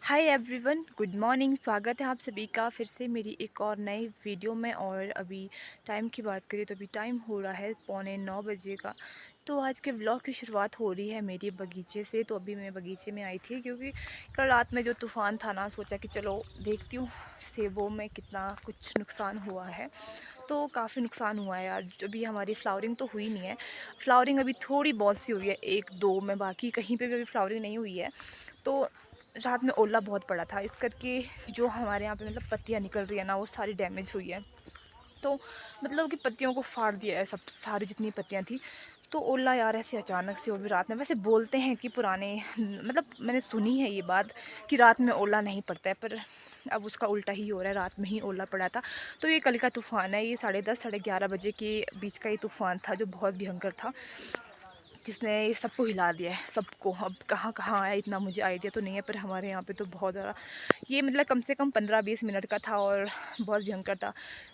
Hi everyone, good morning. स्वागत है आप सभी का फिर से मेरी एक और नई वीडियो में। और अभी टाइम की बात करें तो अभी टाइम हो रहा है 8:45 का। तो आज के व्लॉग की शुरुआत हो रही है मेरे बगीचे से। तो अभी मैं बगीचे में आई थी क्योंकि कल रात में जो तूफ़ान था ना, सोचा कि चलो देखती हूँ सेबों में कितना कुछ नुकसान हुआ है। तो काफ़ी नुकसान हुआ है यार। अभी हमारी फ्लावरिंग तो हुई नहीं है। फ्लावरिंग अभी थोड़ी बहुत सी हुई है, एक दो में, बाकी कहीं पे भी अभी फ्लावरिंग नहीं हुई है। तो रात में ओला बहुत पड़ा था, इस करके जो हमारे यहाँ पे मतलब पत्तियाँ निकल रही है ना, वो सारी डैमेज हुई है। तो मतलब कि पत्तियों को फाड़ दिया है सब, सारी जितनी पत्तियाँ थी। तो ओला यार ऐसे अचानक से वो भी रात में, वैसे बोलते हैं कि पुराने मतलब मैंने सुनी है ये बात कि रात में ओला नहीं पड़ता है, पर अब उसका उल्टा ही हो रहा है, रात में ही ओला पड़ा था। तो ये कल का तूफ़ान है, ये 10:30 11:30 बजे के बीच का ये तूफ़ान था जो बहुत भयंकर था, जिसने सबको हिला दिया है सबको। अब कहाँ कहाँ आया इतना मुझे आइडिया तो नहीं है, पर हमारे यहाँ पे तो बहुत ज़्यादा ये मतलब कम से कम 15-20 मिनट का था और बहुत भयंकर था।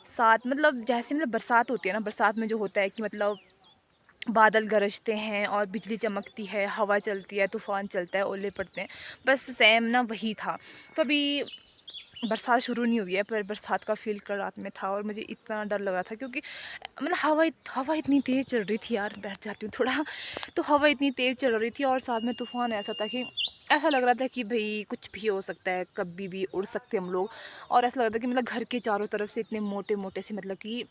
साथ मतलब जैसे मतलब बरसात होती है ना, बरसात में जो होता है कि मतलब बादल गरजते हैं और बिजली चमकती है, हवा चलती है, तूफ़ान चलता है, ओले पड़ते हैं, बस सेम ना वही था। तो अभी बरसात शुरू नहीं हुई है, पर बरसात का फ़ील कल रात में था और मुझे इतना डर लगा था क्योंकि मतलब हवा इतनी तेज़ चल रही थी यार, बैठ जाती हूँ थोड़ा। तो हवा इतनी तेज़ चल रही थी और साथ में तूफ़ान ऐसा था कि ऐसा लग रहा था कि भई कुछ भी हो सकता है, कभी भी उड़ सकते हम लोग। और ऐसा लग रहा था कि मतलब घर के चारों तरफ से इतने मोटे-मोटे से मतलब कि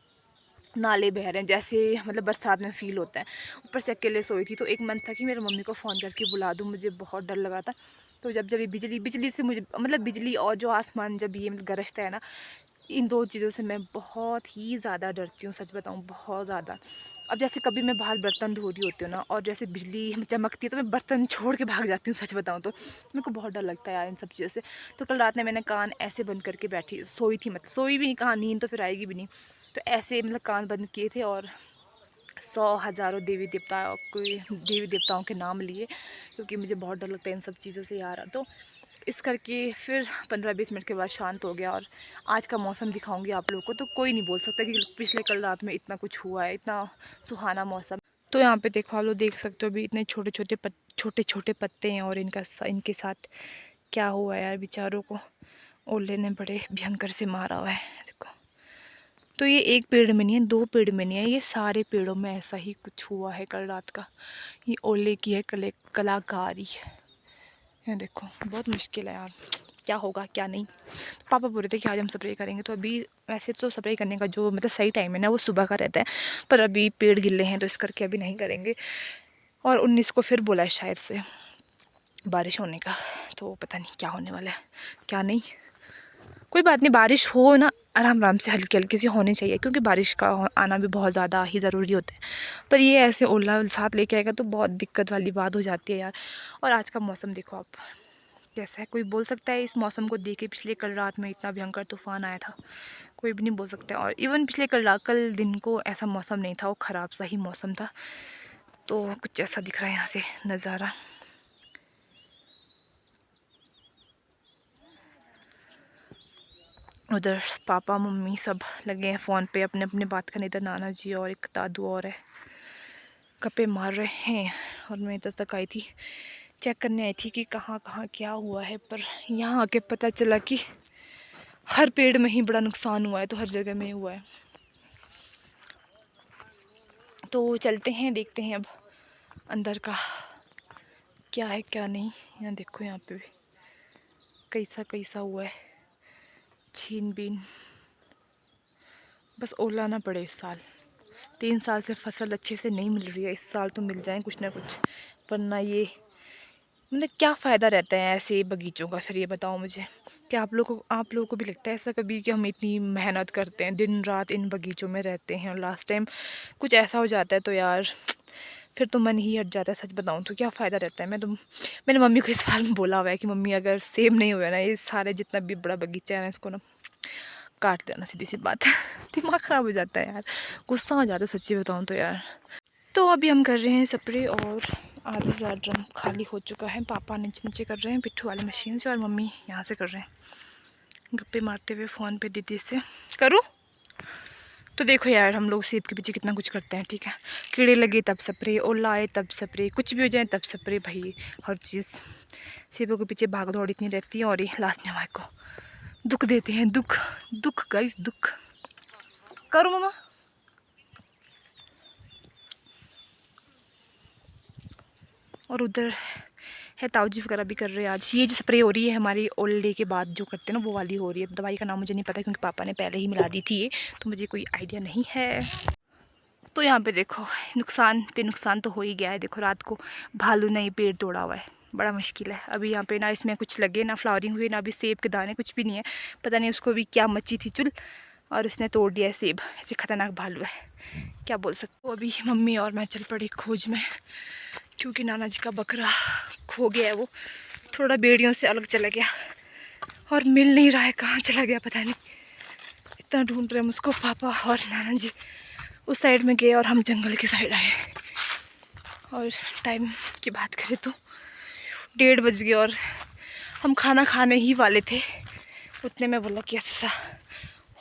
नाले बह रहे हैं, जैसे मतलब बरसात में फ़ील होता है। ऊपर से अकेले सोई थी, तो एक मन था कि मेरे मम्मी को फ़ोन करके बुला दूँ, मुझे बहुत डर लगा था। तो जब जब ये बिजली से मुझे मतलब बिजली और जो आसमान जब ये मतलब गरजता है ना, इन 2 चीज़ों से मैं बहुत ही ज़्यादा डरती हूँ, सच बताऊँ बहुत ज़्यादा। अब जैसे कभी मैं बाहर बर्तन धो रही होती हूँ ना, और जैसे बिजली चमकती है तो मैं बर्तन छोड़ के भाग जाती हूँ, सच बताऊँ तो। मेरे को बहुत डर लगता है यार इन सब चीज़ों से। तो कल रात में मैंने कान ऐसे बंद करके बैठी सोई थी, मतलब सोई भी नहीं, कहाँ नींद तो फिर आएगी भी नहीं। तो ऐसे मतलब कान बंद किए थे और 100 हज़ारों देवी देवताओं के नाम लिए, क्योंकि मुझे बहुत डर लगता है इन सब चीज़ों से यार। तो इस करके फिर 15-20 मिनट के बाद शांत हो गया। और आज का मौसम दिखाऊंगी आप लोगों को, तो कोई नहीं बोल सकता कि पिछले कल रात में इतना कुछ हुआ है, इतना सुहाना मौसम। तो यहाँ पे देखो, आप लोग देख सकते हो अभी इतने छोटे छोटे पत्ते हैं और इनके साथ क्या हुआ है यार, बेचारों को ओले ने बड़े भयंकर से मारा हुआ है, देखो। तो ये एक पेड़ में नहीं है, 2 पेड़ में नहीं है, ये सारे पेड़ों में ऐसा ही कुछ हुआ है कल रात का। ये ओले की है कलाकारी। ये देखो, बहुत मुश्किल है यार, क्या होगा क्या नहीं। पापा बोल रहे थे कि आज हम स्प्रे करेंगे, तो अभी वैसे तो स्प्रे करने का जो मतलब सही टाइम है ना, वो सुबह का रहता है, पर अभी पेड़ गिले हैं तो इस करके अभी नहीं करेंगे। और 19 को फिर बोला है शायद से बारिश होने का, तो पता नहीं क्या होने वाला है क्या नहीं। कोई बात नहीं, बारिश हो ना, आराम आराम से हल्की हल्की सी होनी चाहिए, क्योंकि बारिश का आना भी बहुत ज़्यादा ही ज़रूरी होता है। पर ये ऐसे ओला साथ लेके आएगा तो बहुत दिक्कत वाली बात हो जाती है यार। और आज का मौसम देखो आप कैसा है, कोई बोल सकता है इस मौसम को देख के पिछले कल रात में इतना भयंकर तूफान आया था? कोई भी नहीं बोल सकता। और इवन पिछले कल दिन को ऐसा मौसम नहीं था, वो ख़राब सा ही मौसम था। तो कुछ ऐसा दिख रहा है यहाँ से नज़ारा। उधर पापा मम्मी सब लगे हैं फ़ोन पे अपने अपने बात करने, इधर नाना जी और एक दादू और है, गप्पे मार रहे हैं। और मैं इधर तक आई थी, चेक करने आई थी कि कहाँ कहाँ क्या हुआ है, पर यहाँ आके पता चला कि हर पेड़ में ही बड़ा नुकसान हुआ है, तो हर जगह में ही हुआ है। तो चलते हैं, देखते हैं अब अंदर का क्या है क्या नहीं। यहाँ देखो, यहाँ पे भी कैसा कैसा हुआ है, छीन बीन। बस ओला ना पड़े इस साल, 3 साल से फसल अच्छे से नहीं मिल रही है, इस साल तो मिल जाए कुछ ना कुछ, वरना ये मतलब क्या फ़ायदा रहता है ऐसे बगीचों का? फिर ये बताओ मुझे, क्या आप लोगों को भी लगता है ऐसा कभी कि हम इतनी मेहनत करते हैं, दिन रात इन बगीचों में रहते हैं, और लास्ट टाइम कुछ ऐसा हो जाता है तो यार फिर तो मन ही हट जाता है, सच बताऊँ तो। क्या फ़ायदा रहता है? मैंने मम्मी को इस बार में बोला हुआ है कि मम्मी अगर सेब नहीं हुए ना, ये सारे जितना भी बड़ा बगीचा है ना, इसको ना काट देना, सीधी सी बात है। दिमाग ख़राब हो जाता है यार, गुस्सा हो जाता है सच्ची बताऊँ तो यार। तो अभी हम कर रहे हैं स्प्रे, और आधे से ज़्यादा ड्रम खाली हो चुका है। पापा नीचे नीचे कर रहे हैं पिट्ठू वाली मशीन से, और मम्मी यहाँ से कर रहे हैं, गप्पे मारते हुए फ़ोन पे दीदी से। करूँ तो देखो यार, हम लोग सेब के पीछे कितना कुछ करते हैं, ठीक है। कीड़े लगे तब स्प्रे, ओला आए तब स्प्रे, कुछ भी हो जाए तब स्प्रे, भाई हर चीज़। सेबों के पीछे भाग दौड़ इतनी रहती है और ये लास्ट में हमारे को दुख देते हैं। दुख दुख गाइस, दुख। करो मामा। और उधर है ताऊजी वगैरह भी कर रहे हैं आज। ये जो स्प्रे हो रही है हमारी ओल्ड डे के बाद जो करते हैं ना, वो वाली हो रही है। दवाई का नाम मुझे नहीं पता क्योंकि पापा ने पहले ही मिला दी थी ये, तो मुझे कोई आइडिया नहीं है। तो यहाँ पे देखो, नुकसान पे नुकसान तो हो ही गया है। देखो रात को भालू ने ही पेड़ तोड़ा हुआ है, बड़ा मुश्किल है। अभी यहाँ पे ना इसमें कुछ लगे, ना फ्लावरिंग हुई, ना अभी सेब के दाने, कुछ भी नहीं है। पता नहीं उसको भी क्या मची थी चुल, और उसने तोड़ दिया है सेब। ऐसे खतरनाक भालू है, क्या बोल सकते हो। अभी मम्मी और मैं चल पड़ी खोज में, क्योंकि नाना जी का बकरा खो गया है। वो थोड़ा बेड़ियों से अलग चला गया और मिल नहीं रहा है, कहाँ चला गया पता नहीं। इतना ढूंढ रहे हैं उसको पापा और नाना जी। उस साइड में गए और हम जंगल की साइड आए। और टाइम की बात करें तो 1:30 बज गए और हम खाना खाने ही वाले थे। उतने में बोला कि ऐसा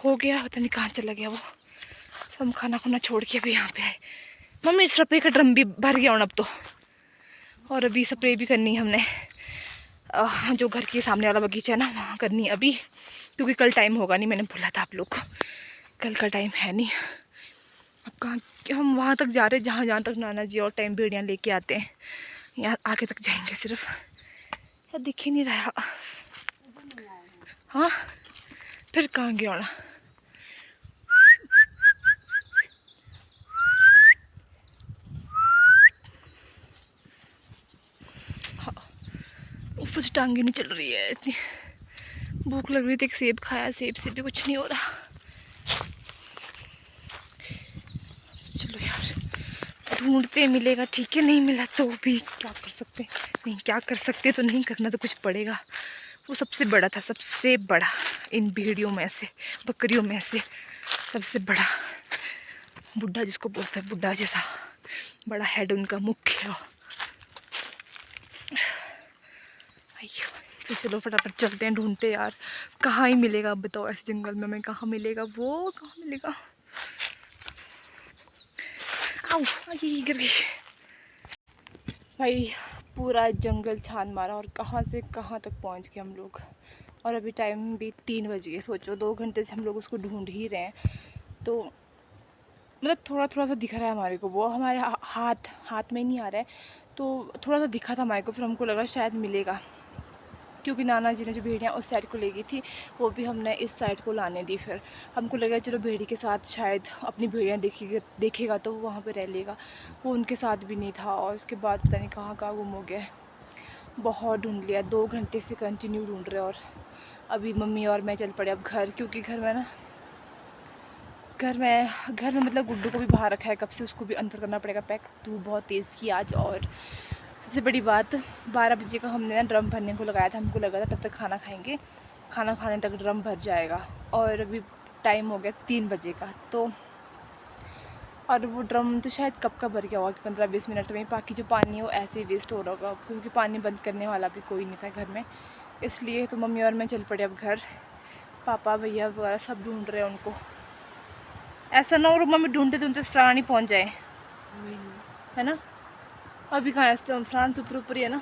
हो गया, पता नहीं कहाँ चला गया वो। तो हम खाना खुना छोड़ के अभी यहाँ पे आए। मम्मी स्प्रे का ड्रम भी भर गया अब तो। और अभी स्प्रे भी करनी है हमने, जो घर के सामने वाला बगीचा है ना, वहाँ करनी है अभी, क्योंकि कल टाइम होगा नहीं। मैंने बोला था आप लोग को, कल का टाइम है नहीं। अब कहाँ, हम वहाँ तक जा रहे हैं जहाँ तक नाना जी और टाइम बेड़ियाँ लेके आते हैं। यहाँ आगे तक जाएंगे सिर्फ, या दिख ही नहीं रहा। हाँ फिर कहाँ गया होना। हाँ ऊपर से टांगे नहीं चल रही है, इतनी भूख लग रही थी। एक सेब खाया, सेब से भी कुछ नहीं हो रहा। चलो यार, ढूंढते मिलेगा ठीक है, नहीं मिला तो भी क्या कर सकते। नहीं क्या कर सकते तो नहीं, करना तो कुछ पड़ेगा। वो सबसे बड़ा था, सबसे बड़ा इन भेड़ियों में से, बकरियों में से सबसे बड़ा। बुढ़ा जिसको बोलते हैं, बुढ़ा जैसा बड़ा हेड उनका, मुख्य। तो चलो फटाफट चलते हैं, ढूंढते यार। कहाँ ही मिलेगा अब बताओ, ऐसे जंगल में हमें कहाँ मिलेगा वो, कहाँ मिलेगा। आओ ये गिर गई भाई। पूरा जंगल छान मारा और कहाँ से कहाँ तक पहुँच गए हम लोग। और अभी टाइम भी 3 बज गए। सोचो 2 घंटे से हम लोग उसको ढूंढ ही रहे हैं। तो मतलब थोड़ा थोड़ा सा दिख रहा है हमारे को, वो हमारे हाथ में ही नहीं आ रहा है। तो थोड़ा सा दिखा था हमारे को, फिर हमको लगा शायद मिलेगा, क्योंकि नाना जी ने जो भेड़ियाँ उस साइड को ले गई थी, वो भी हमने इस साइड को लाने दी। फिर हमको लगा चलो भेड़ी के साथ शायद अपनी भेड़ियाँ देखेगा तो वो वहाँ पे रह लेगा। वो उनके साथ भी नहीं था, और उसके बाद पता नहीं कहाँ कहाँ गुम हो गया। बहुत ढूंढ लिया, 2 घंटे से कंटिन्यू ढूंढ रहे। और अभी मम्मी और मैं चल पड़े अब घर, क्योंकि घर में मतलब गुड्डू को भी बाहर रखा है कब से, उसको भी अंदर करना पड़ेगा पैक। धूप बहुत तेज़ की आज। और सबसे बड़ी बात, 12 बजे का हमने ना ड्रम भरने को लगाया था। हमको लगा था तब तक खाना खाएंगे, खाना खाने तक ड्रम भर जाएगा। और अभी टाइम हो गया 3 बजे का। तो और वो ड्रम तो शायद कब का भर गया होगा, 15-20 मिनट में। बाकी जो पानी है वो ऐसे ही वेस्ट हो रहा होगा, क्योंकि पानी बंद करने वाला भी कोई नहीं था घर में। इसलिए तो मम्मी और मैं चल पड़े अब घर। पापा भैया वगैरह सब ढूंढ रहे हैं उनको। ऐसा ना हो मम्मी ढूंढते ढूंढते सराहनी पहुँच जाए, है ना। अभी कहाँ है, सराहन से ऊपर ही है ना।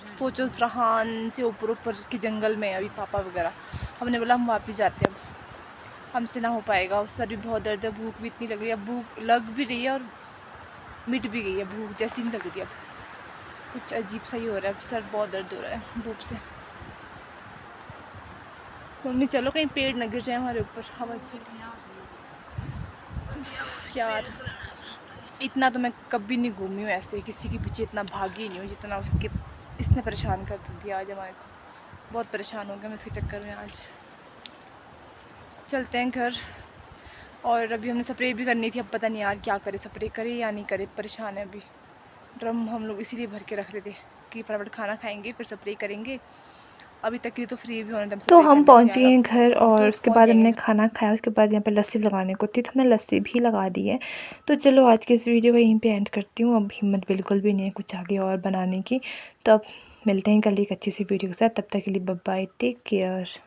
सोचो सराहन से ऊपर के जंगल में अभी पापा वगैरह। हमने बोला हम वापस जाते हैं, अब हमसे ना हो पाएगा। उस सर भी बहुत दर्द है, भूख भी इतनी लग रही है। अब भूख लग भी रही है और मिट भी गई है, भूख जैसी नहीं लग रही अब। कुछ अजीब सा ही हो रहा है, अब सर बहुत दर्द हो रहा है धूप से। मम्मी चलो कहीं पेड़ न गिर जाए हमारे ऊपर, हवा से। यार इतना तो मैं कभी नहीं घूमी हूँ ऐसे, किसी के पीछे इतना भागी नहीं हूँ जितना इसने परेशान कर दिया आज हमारे को। बहुत परेशान हो गया मैं इसके चक्कर में आज। चलते हैं घर। और अभी हमने स्प्रे भी करनी थी, अब पता नहीं यार क्या करे, स्प्रे करे या नहीं करे, परेशान है अभी। ड्रम हम लोग इसीलिए भर के रख रहे थे कि फटाफट खाना खाएंगे फिर स्प्रे करेंगे। अभी तक ये तो फ्री भी होने तो हम पहुंच गए हैं घर, और तो उसके बाद हमने खाना खाया। उसके बाद यहाँ पे लस्सी लगाने को थी, तो हमने लस्सी भी लगा दी है। तो चलो आज के इस वीडियो को यहीं पे एंड करती हूँ। अब हिम्मत बिल्कुल भी नहीं है कुछ आगे और बनाने की। तो अब मिलते हैं कल एक अच्छी सी वीडियो के साथ। तब तक के लिए बाय बाय, टेक केयर।